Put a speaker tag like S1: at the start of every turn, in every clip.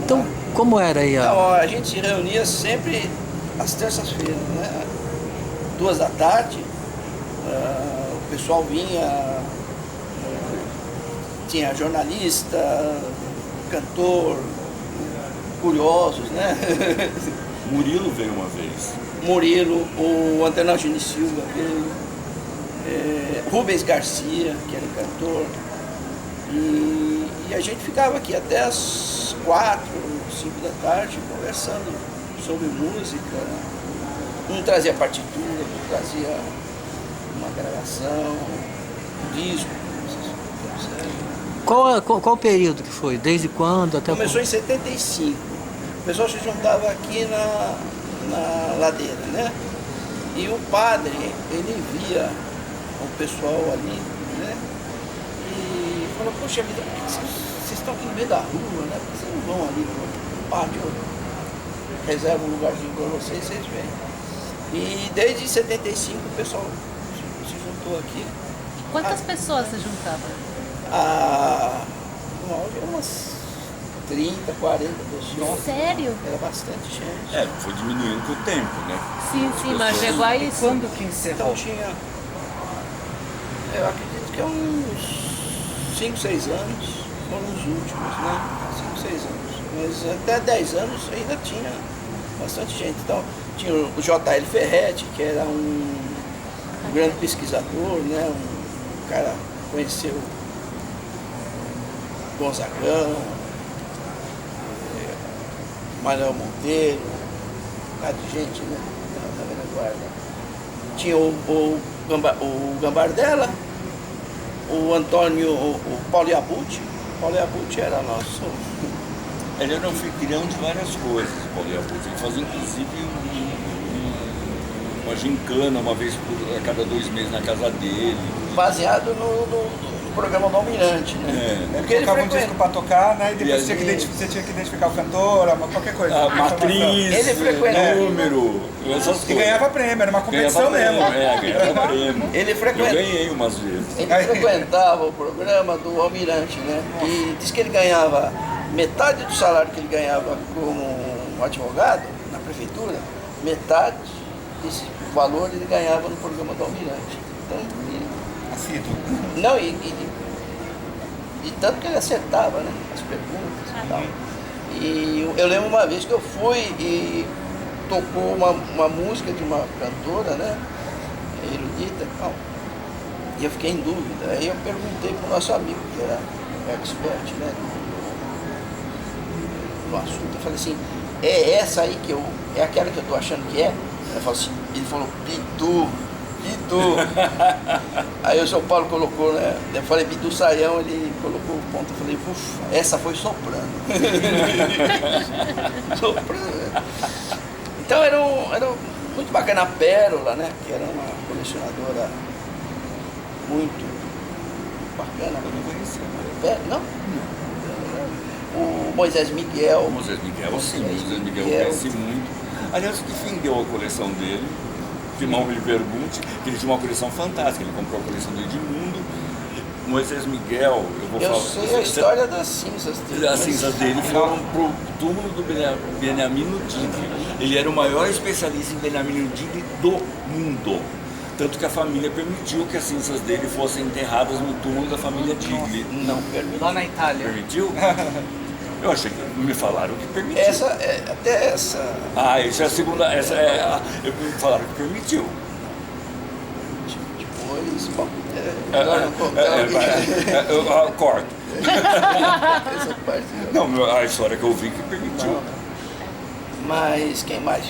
S1: Então, como era aí
S2: Então, a gente se reunia sempre às terças-feiras, né? 2 da tarde, o pessoal vinha, tinha jornalista, cantor, curiosos, né?
S3: Murilo veio uma vez.
S2: Murilo, o Antenor Gini Silva veio, Rubens Garcia, que era cantor, e a gente ficava aqui até as 4, 5 da tarde conversando sobre música. Um trazia partitura, outro trazia uma gravação, um disco.
S1: qual o período que foi? Desde quando até
S2: Começou em 75. O pessoal se juntava aqui na ladeira, né? E o padre, ele via o pessoal ali, né? E falou, poxa vida, por que vocês estão aqui no meio da rua, né? Por que vocês não vão ali no pátio, reserva um lugarzinho para vocês vêm. E desde 75 o pessoal se juntou aqui.
S4: Quantas pessoas se juntavam?
S2: Umas 30, 40 pessoas.
S4: Sério?
S2: Era bastante gente.
S3: Foi diminuindo com o tempo, né?
S4: Sim, mas chegou a isso.
S5: Quando que encerrou?
S2: Então tinha, eu acredito que uns 5, 6 anos foram os últimos, né? 5, 6 anos. Mas até 10 anos ainda tinha bastante gente. Então tinha o J.L. Ferretti, que era um grande pesquisador, né? Um cara que conheceu Gonzagão, Manuel Monteiro, um bocado de gente, né? Da velha guarda. Tinha o Gambardella, o Antônio, o Paulo Iabuti. O Paulo Iabuti era nosso.
S3: Ele era um anfitrião de várias coisas, Paulo Iabuti. Ele fazia inclusive uma gincana uma vez a cada 2 meses na casa dele.
S2: Baseado no programa do Almirante, né?
S5: Porque ele colocava um disco pra tocar, né? E depois
S3: E
S5: você tinha que identificar o cantor, qualquer coisa.
S3: A matriz,
S2: Ele frequentou.
S3: Número, essas coisas.
S5: E ganhava prêmio, era uma competição mesmo.
S3: Ganhava prêmio.
S2: Ele
S3: Eu
S2: frequentava.
S3: ganhei umas vezes.
S2: Ele frequentava o programa do Almirante, né? E disse que ele ganhava metade do salário que ele ganhava como advogado na prefeitura, metade desse valor ele ganhava no programa do Almirante. Então,
S5: Assíduo.
S2: não, e tanto que ele acertava, né? As perguntas e tal. E eu lembro uma vez que eu fui e tocou uma música de uma cantora, né? Erudita e tal. E eu fiquei em dúvida. Aí eu perguntei para o nosso amigo, que era expert, né? No assunto. Eu falei assim, é essa aí que é aquela que eu tô achando que é? Ele falou, Bidu. Aí o São Paulo colocou, né? Eu falei, Bidu Saião, ele colocou o ponto. Eu falei, ufa, essa foi soprano. Soprano. Então era muito bacana a Pérola, né? Que era uma colecionadora muito bacana.
S3: Eu não conhecia.
S2: Não? O Moisés Miguel.
S3: O Moisés Miguel, sim, o Moisés Miguel eu conheci muito. Aliás, o que fim deu a coleção dele? Que mal me pergunte, que ele tinha uma coleção fantástica, ele comprou a coleção do Edmundo. Moisés Miguel,
S2: Eu sei a história das cinzas dele.
S3: As cinzas dele foram pro túmulo do Beniamino Digri. Ele era o maior especialista em Beniamino Digri do mundo. Tanto que a família permitiu que as cinzas dele fossem enterradas no túmulo da família Digri. Não permitiu.
S5: Lá na Itália.
S3: Permitiu? Eu achei que me falaram que permitiu.
S2: Até essa.
S3: Essa é a segunda. Me falaram que permitiu.
S2: Depois, bom.
S3: Eu corto.
S2: Essa parte.
S3: Não, a história que eu vi que permitiu.
S2: Mas quem mais?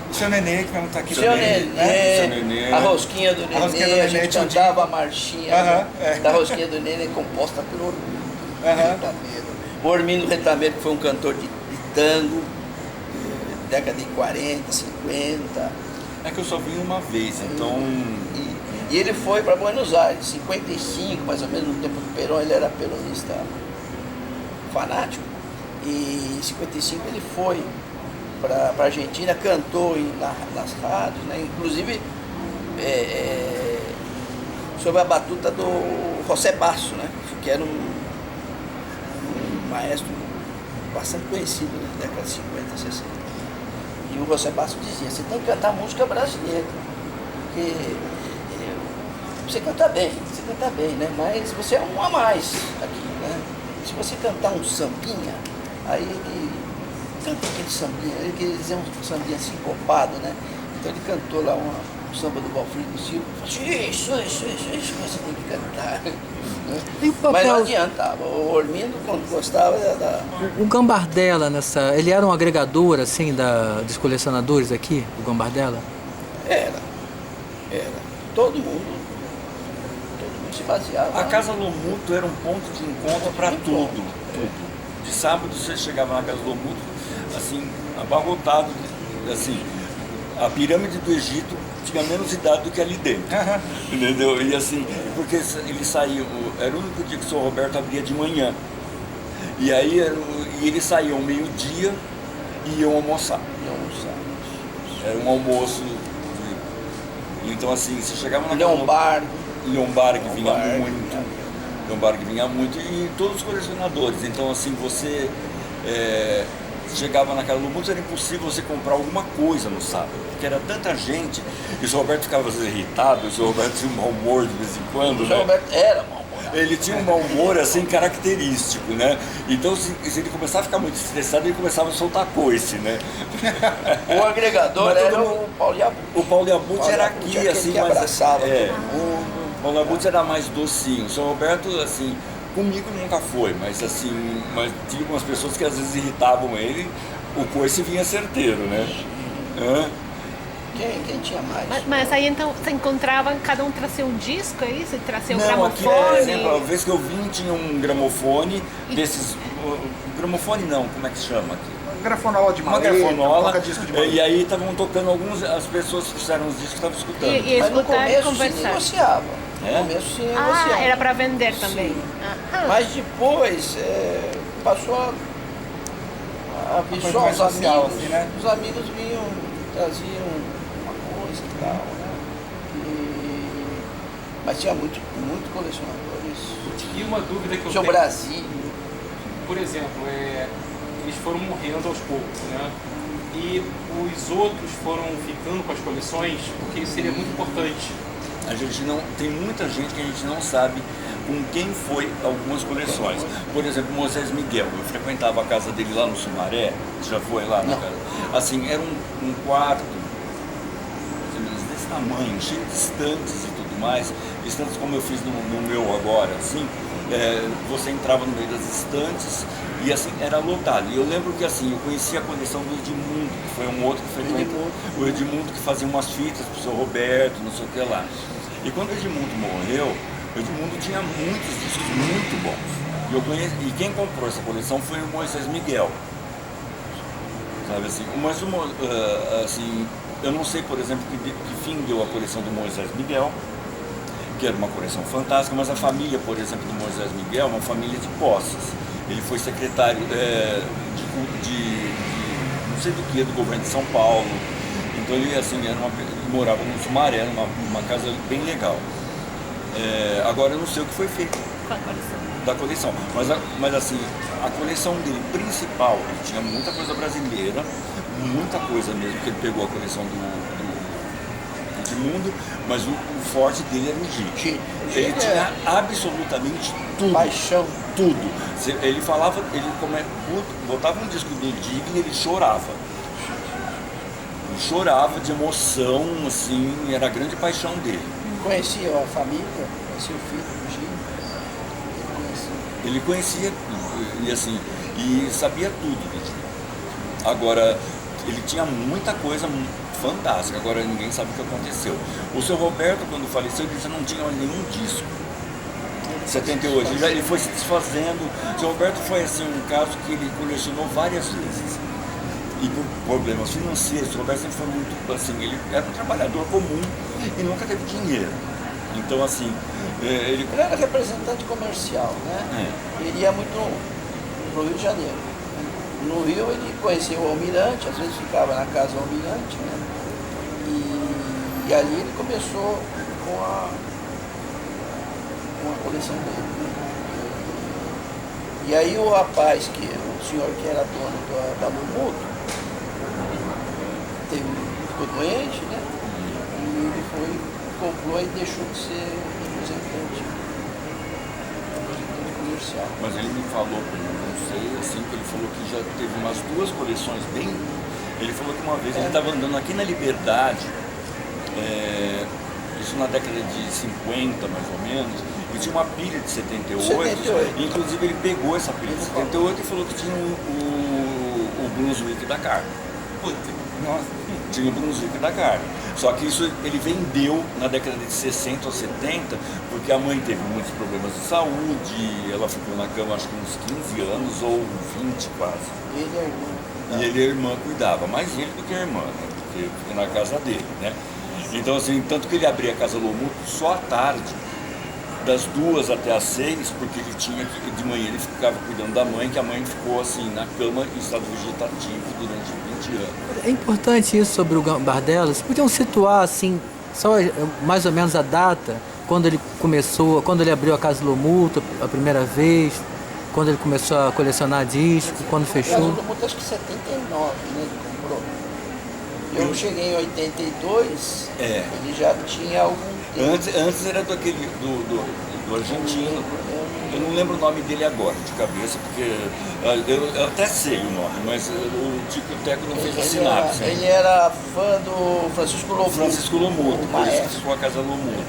S5: O seu Nenê, que vamos estar aqui.
S2: Seu
S3: Seu Nenê.
S2: A rosquinha do
S5: A rosquinha do
S2: Nenê, a
S5: Nenê
S2: gente
S5: tinha um
S2: cantava a marchinha
S5: Aham,
S2: da rosquinha do Nenê, composta pelo Ormindo
S5: Aham.
S2: Retameiro. O Ormindo Retameiro, que foi um cantor de tango, década de 40, 50.
S3: É que eu só vim uma vez, então.
S2: E ele foi para Buenos Aires, 55, mais ou menos, no tempo do Perón, ele era peronista fanático. E em 55 ele foi para a Argentina, cantou nas rádios, né? Inclusive sob a batuta do José Basso, né? Que era um maestro bastante conhecido na década de 50, 60. E o José Basso dizia, você tem que cantar música brasileira, porque você canta bem, né? Mas você é um a mais aqui, né? Se você cantar um sambinha, aí ele canta aquele sambinha, ele queria dizer um sambinha sincopado, né? Então ele cantou lá um samba do Valfrido Silva, falou, isso, você tem que cantar.
S1: E o
S2: Mas não
S1: papel,
S2: adiantava, o Ormindo, quando gostava, era da...
S1: o Gambardella ele era um agregador, assim, dos colecionadores aqui, o Gambardella?
S2: Era. Todo mundo se baseava.
S3: A Casa Lomuto era um ponto de encontro para tudo. De sábado você chegava na Casa Lomuto, assim, abarrotado, assim, a pirâmide do Egito tinha menos idade do que ali dentro. Entendeu? E assim, porque ele saiu, era o único dia que o Sr. Roberto abria de manhã. E aí eles saíam meio-dia e iam almoçar. Era um almoço. Então assim, você chegava na
S2: Lombardi
S3: vinha muito e todos os colecionadores. Então assim, você chegava na Casa do Mundo, era impossível você comprar alguma coisa no sábado, porque era tanta gente, e o Sr. Roberto ficava às vezes irritado, o Sr. Roberto tinha um mau humor de vez em quando.
S2: O Sr. Roberto era mau humor.
S3: Ele tinha um mau humor assim característico, né? Então se ele começava a ficar muito estressado, ele começava a soltar coice, né?
S2: O agregador era o Paulo Yabuti.
S3: O Paulo Yabuti era aqui, assim,
S2: que abraçava todo
S3: mundo. O Paulo Yabuti era mais docinho. O Sr. Roberto, assim, comigo nunca foi, mas assim, tinha algumas pessoas que às vezes irritavam ele, o coice vinha certeiro, né?
S2: Quem tinha mais?
S4: Mas aí então você encontrava, cada um trazia um disco, é isso? Trazia um
S3: Não,
S4: gramofone?
S3: aqui, exemplo, a vez que eu vim tinha um gramofone desses... Gramofone não, como é que se chama aqui?
S5: Grafonola de
S3: Uma
S5: maleta,
S3: grafonola,
S5: toca-disco de maleta.
S3: e aí estavam tocando as pessoas que fizeram os discos estavam escutando.
S4: E
S2: Mas no
S4: escutar e
S2: começo se
S4: conversar.
S2: negociava.
S3: É?
S2: No começo se negociava.
S4: Ah, era para vender também.
S2: Sim.
S4: Aham.
S2: Mas depois passou a vir
S5: coisa
S2: só
S5: mais
S2: os
S5: social,
S2: amigos.
S5: assim, né?
S2: Os amigos vinham, traziam uma coisa e tal, né? Mas tinha muito colecionadores.
S6: E uma dúvida que eu
S2: Tinha o
S6: tenho,
S2: Brasil.
S6: por exemplo, eles foram morrendo aos poucos, né? E os outros foram ficando com as coleções, porque isso seria muito importante.
S3: A gente não, tem muita gente que a gente não sabe com quem foi algumas coleções. Por exemplo, Moisés Miguel, eu frequentava a casa dele lá no Sumaré, já foi lá na casa. Assim, era um quarto, mais ou menos desse tamanho, cheio de estantes e tudo mais, estantes como eu fiz no meu agora, assim, você entrava no meio das estantes e assim, era lotado. E eu lembro que assim, eu conhecia a coleção do Edmundo, que foi um outro que frequentou, o Edmundo que fazia umas fitas pro seu Roberto, não sei o que lá. E quando o Edmundo morreu, o Edmundo tinha muitos discos muito bons. E quem comprou essa coleção foi o Moisés Miguel. Sabe assim, mas assim, eu não sei, por exemplo, que fim deu a coleção do Moisés Miguel, que era uma coleção fantástica, mas a família, por exemplo, do Moisés Miguel é uma família de posses. Ele foi secretário de não sei do que, do governo de São Paulo. Então ele, assim, ele morava no Sumaré, numa casa bem legal. Agora eu não sei o que foi feito da coleção, mas assim, a coleção dele principal, ele tinha muita coisa brasileira, muita coisa mesmo, que ele pegou a coleção do Edmundo, mas o forte dele era o Gide. Ele tinha absolutamente tudo.
S2: Paixão.
S3: Tudo. Ele falava, botava um disco do Dig e ele chorava. Ele chorava de emoção, assim, era a grande paixão dele.
S2: Conhecia a família, conhecia o filho do Gide.
S3: Ele conhecia tudo, e assim, e sabia tudo do Dig. Agora, ele tinha muita coisa fantástica, agora ninguém sabe o que aconteceu. O seu Roberto, quando faleceu, ele já não tinha nenhum disco. 78, ele foi se desfazendo. O seu Roberto foi assim, um caso que ele colecionou várias vezes. E por problemas financeiros, o seu Roberto sempre foi muito, assim, ele era um trabalhador comum e nunca teve dinheiro. Então assim, ele
S2: era representante comercial, né? Ele ia muito no Rio de Janeiro. No Rio ele conhecia o Almirante, às vezes ficava na casa do Almirante, né? E ali ele começou com a coleção dele. Né? E aí o rapaz, o senhor que era dono da Lumuto, ficou doente, né? E ele comprou e deixou de ser representante comercial.
S3: Mas ele me falou, não sei, assim, que ele falou que já teve umas 2 coleções bem... Ele falou que uma vez ele estava andando aqui na Liberdade, isso na década de 50, mais ou menos, e tinha uma pilha de 78. Inclusive ele pegou essa pilha de 78 e falou que tinha o Brunswick da carne. Nossa, tinha o Brunswick da carne. Só que isso ele vendeu na década de 60 ou 70, porque a mãe teve muitos problemas de saúde, ela ficou na cama acho que uns 15 anos ou 20 quase.
S2: Ele é irmão.
S3: E ele e a irmã cuidava, mais ele do que a irmã, né? Porque fica na casa dele, né? Então assim, tanto que ele abria a casa Lumuto só à tarde, das 2 até às 6, porque ele tinha que, de manhã ele ficava cuidando da mãe, que a mãe ficou assim na cama em estado vegetativo durante 20 anos.
S1: É importante isso sobre o Bardella. Vocês podiam situar assim, só mais ou menos a data, quando ele começou, quando ele abriu a Casa Lumuto a primeira vez, quando ele começou a colecionar disco, quando
S2: A Casa
S1: fechou?
S2: Lumuto acho que 79, né? Ele comprou. Eu cheguei em 82, ele já tinha algum tempo.
S3: Antes era do argentino. Eu não lembro o nome dele agora, de cabeça, porque eu até sei o nome, mas o Tico Teco não fez a sinapse.
S2: Ele era fã do Francisco Lumuto.
S3: Francisco Lumuto, por isso que ficou a Casa Lumuto.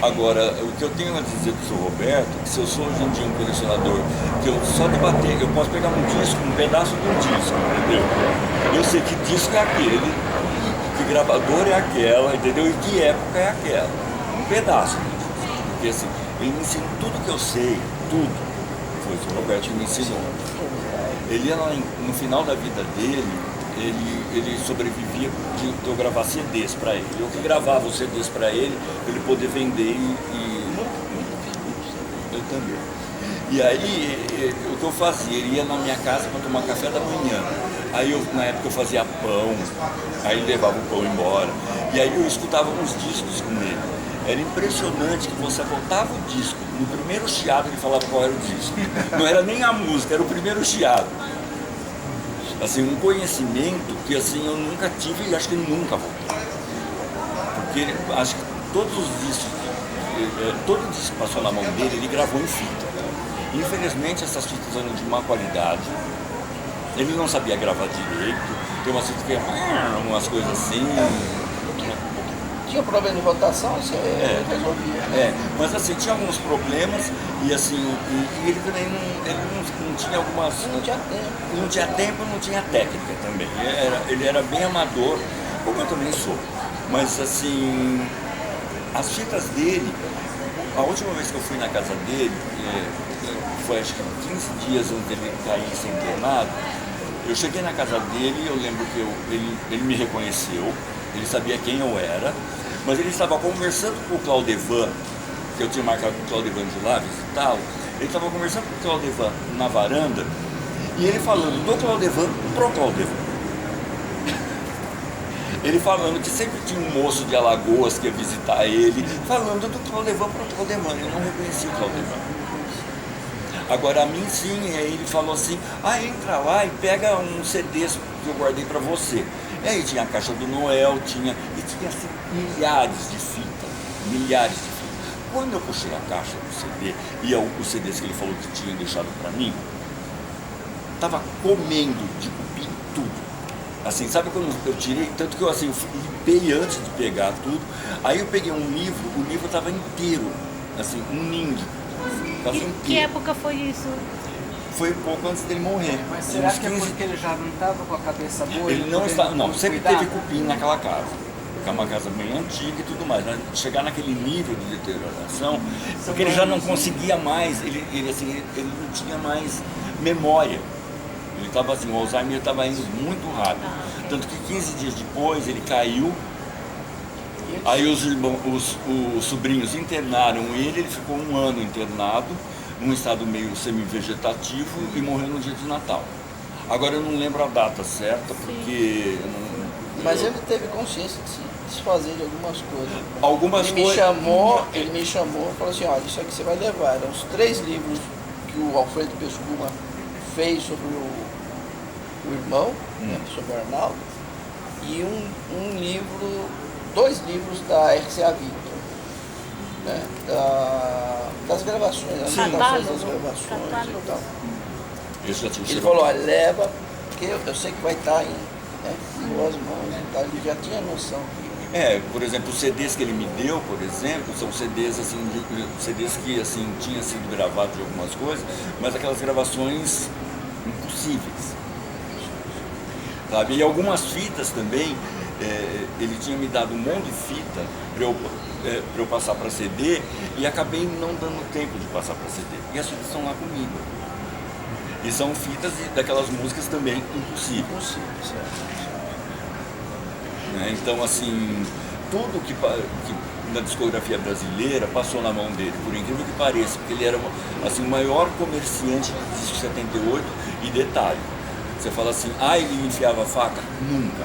S3: Agora, o que eu tenho a dizer do seu Roberto, que se eu sou hoje em dia um colecionador, que eu só de bater, eu posso pegar um disco, um pedaço de um disco, entendeu? Eu sei que disco é aquele, que gravador é aquela, entendeu? E que época é aquela. Um pedaço do disco. Porque assim, ele me ensinou tudo que eu sei, tudo. Foi o seu Roberto que me ensinou. Ele ia lá no final da vida dele, ele sobrevivia de eu gravar CDs para ele. Eu que gravava os CDs para ele poder vender eu também. E aí, o que eu fazia? Ele ia na minha casa para tomar café da manhã. Aí, na época, eu fazia pão, aí ele levava o pão embora. E aí, eu escutava uns discos com ele. Era impressionante que você botava o disco, no primeiro chiado ele falava qual era o disco. Não era nem a música, era o primeiro chiado. Assim, um conhecimento que assim, eu nunca tive e acho que nunca vou ter. Porque acho que todos os discos, todo disco que passou na mão dele, ele gravou em fita. Infelizmente essas fitas eram de má qualidade, ele não sabia gravar direito, tem umas fitas que umas coisas assim.
S2: Tinha problema de rotação, você resolvia.
S3: Mas assim, tinha alguns problemas e assim, e ele também não tinha algumas.
S2: Não tinha tempo.
S3: Não tinha tempo, não tinha técnica também. Ele era bem amador, como eu também sou. Mas assim, as fitas dele, a última vez que eu fui na casa dele, foi acho que 15 dias antes dele cair sem internado, eu cheguei na casa dele, eu lembro que ele me reconheceu, ele sabia quem eu era, mas ele estava conversando com o Claudevan, que eu tinha marcado com o Claudevan de lá, visitá-lo. Ele estava conversando com o Claudevan na varanda, e ele falando do Claudevan pro Claudevan. Ele falando que sempre tinha um moço de Alagoas que ia visitar ele, falando do Claudevan pro Claudevan. Ele não reconhecia o Claudevan. Agora a mim sim, aí ele falou assim, entra lá e pega um CD que eu guardei para você. E aí tinha a caixa do Noel, tinha assim, milhares de fitas, milhares de fitas. Quando eu puxei a caixa do CD, e os CDs que ele falou que tinha deixado para mim, tava comendo de cupim tudo. Assim, sabe quando eu tirei, tanto que eu assim, eu limpei antes de pegar tudo, aí eu peguei um livro, o livro estava inteiro, assim, um ninho.
S4: E que época foi isso?
S3: Foi um pouco antes dele morrer.
S5: Mas será que é porque ele já não estava com a cabeça boa?
S3: Ele não estava, não, sempre teve cupim naquela casa. Porque é uma casa bem antiga e tudo mais. Mas chegar naquele nível de deterioração, porque ele já não conseguia mais, ele não tinha mais memória. Ele estava assim, o Alzheimer estava indo muito rápido. Tanto que 15 dias depois ele caiu. Aí os sobrinhos internaram ele ficou um ano internado, num estado meio semi-vegetativo e morreu no dia de Natal. Agora eu não lembro a data certa, porque...
S2: Mas ele teve consciência de se desfazer de algumas coisas.
S3: Algumas
S2: Ele me chamou e falou assim, olha, isso aqui você vai levar. Eram os 3 livros que o Alfredo Pescuma fez sobre o irmão, né, sobre o Arnaldo, e dois livros da RCA Victor, né, das gravações, das gravações e tal. Ele falou, olha, leva, porque eu sei que vai estar em boas mãos e tal. Ele já tinha noção.
S3: Por exemplo, os CDs que ele me deu, por exemplo, são CDs assim, CDs que assim, tinha sido gravado de algumas coisas, mas aquelas gravações impossíveis. Sabe? E algumas fitas também, ele tinha me dado um monte de fita para eu passar para CD e acabei não dando tempo de passar para CD. E as fitas estão lá comigo. E são fitas daquelas músicas também impossíveis. Né? Então, assim, tudo que na discografia brasileira passou na mão dele, por incrível que pareça, porque ele era assim, o maior comerciante de disco 78 e detalhe. Você fala assim, ele enfiava a faca? Nunca.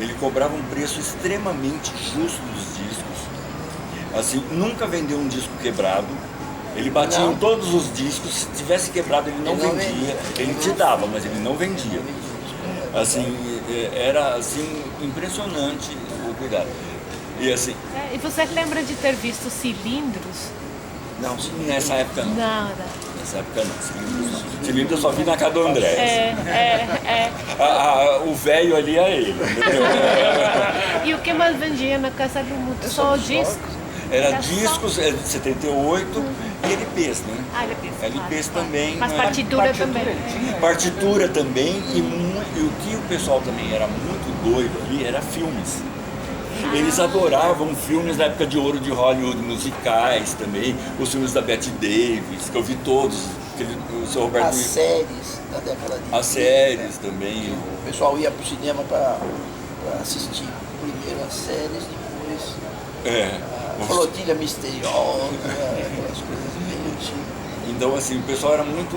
S3: Ele cobrava um preço extremamente justo dos discos. Assim, nunca vendeu um disco quebrado. Ele batia em todos os discos, se tivesse quebrado ele não vendia. Ele te dava, mas ele não vendia. Assim, era assim, impressionante o cuidado. E assim...
S4: E você lembra de ter visto Cilindros?
S2: Não,
S3: nessa época não.
S4: Não.
S3: Nessa época não, Cilindros não. Cilindros eu só vi na casa do André. O velho ali é ele.
S4: E o que mais vendia na casa do Muto? Só discos?
S3: Era discos, 78 e LPs, né?
S4: LPs.
S3: LPs também.
S4: Mas partitura também.
S3: Partitura também e o que o pessoal também era muito doido ali era filmes. Eles adoravam filmes da época de ouro de Hollywood, musicais também, os filmes da Bette Davis, que eu vi todos. O seu Roberto...
S2: As séries da década de...
S3: As séries também.
S2: O pessoal ia para o cinema para assistir primeiro as séries, depois... A Flotilha Misteriosa, aquelas coisas bem antigas.
S3: Então, assim, o pessoal era muito...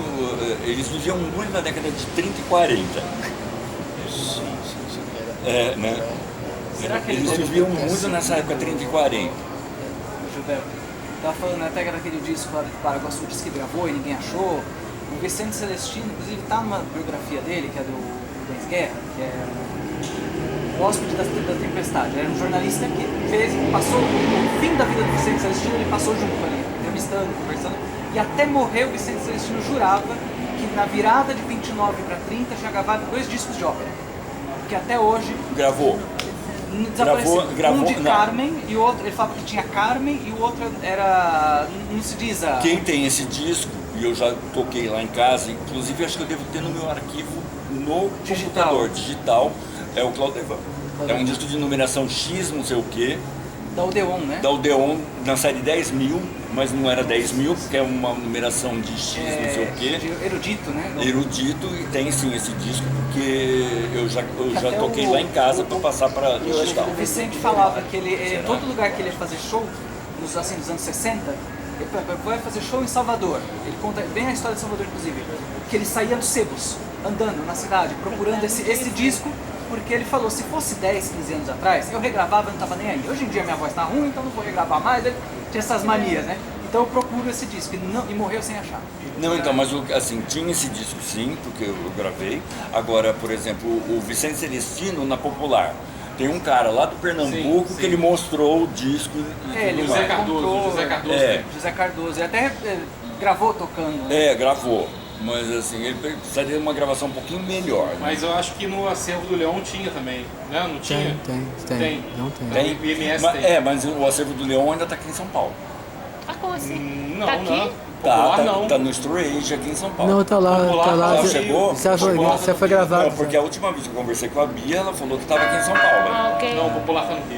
S3: Eles viviam muito na década de 30 e 40.
S2: Sim,
S3: né? Eles viviam muito nessa época, 30 e 40.
S5: Gilberto, estava falando até daquele disco lá do Paraguaçu, disse que gravou e ninguém achou. O Vicente Celestino, inclusive, está numa biografia dele, que é do Rubens Guerra, que é O Hóspede da Tempestade. Ele era um jornalista que passou o fim da vida do Vicente Celestino, ele passou junto ali, entrevistando, conversando, e até morrer o Vicente Celestino jurava que na virada de 29 para 30 tinha gravado 2 discos de ópera. Que até hoje...
S3: Gravou.
S5: Desapareceu.
S3: Gravou,
S5: um de
S3: não.
S5: Carmen e o outro, ele falava que tinha Carmen e o outro era, não se diz a...
S3: Quem tem esse disco, e eu já toquei lá em casa, inclusive acho que eu devo ter no meu arquivo no computador digital, é o Claudevan. É um disco de numeração X, não sei o quê.
S5: Da Odeon, né?
S3: Da Odeon, na série 10.000, mas não era 10.000, porque é uma numeração de X, não sei o quê.
S5: De erudito, né?
S3: Erudito, e tem sim esse disco, porque eu já toquei
S5: o-
S3: lá em casa para passar para digital.
S5: O Vicente falava que ele, todo lugar que ele ia fazer show, nos anos 60, ele vai fazer show em Salvador. Ele conta bem a história de Salvador, inclusive. Que ele saía dos sebos, andando na cidade, procurando esse disco, porque ele falou, se fosse 10, 15 anos atrás, eu regravava e não estava nem aí. Hoje em dia minha voz está ruim, então não vou regravar mais. Ele tinha essas manias, né? Então eu procuro esse disco e morreu sem achar.
S3: Não, então, mas assim, tinha esse disco sim, porque eu gravei. Agora, por exemplo, o Vicente Celestino, na Popular, tem um cara lá do Pernambuco
S6: Sim.
S3: que ele mostrou o disco.
S5: Ele
S6: José
S5: vai
S6: Cardoso,
S5: comprou,
S6: José Cardoso.
S5: José Cardoso. Ele até gravou tocando.
S3: Gravou. Mas assim, ele precisaria de uma gravação um pouquinho melhor. Né?
S6: Mas eu acho que no acervo do Leão tinha também, né? Não tinha?
S1: Tem. Não tem.
S3: Tem?
S6: O IMS
S3: Mas,
S6: tem.
S3: mas o acervo do Leão ainda está aqui em São Paulo.
S4: Como assim?
S6: Não,
S4: Tá aqui?
S6: não. Popular não.
S3: Tá no Storage aqui em São Paulo.
S1: Não, tá lá.
S6: Popular,
S1: Tá lá.
S3: Já chegou?
S1: Já foi gravado.
S3: Não, porque a última vez que eu conversei com a Bia, ela falou que estava aqui em São Paulo.
S4: Ah, ok.
S6: Não, o Popular tá no Rio.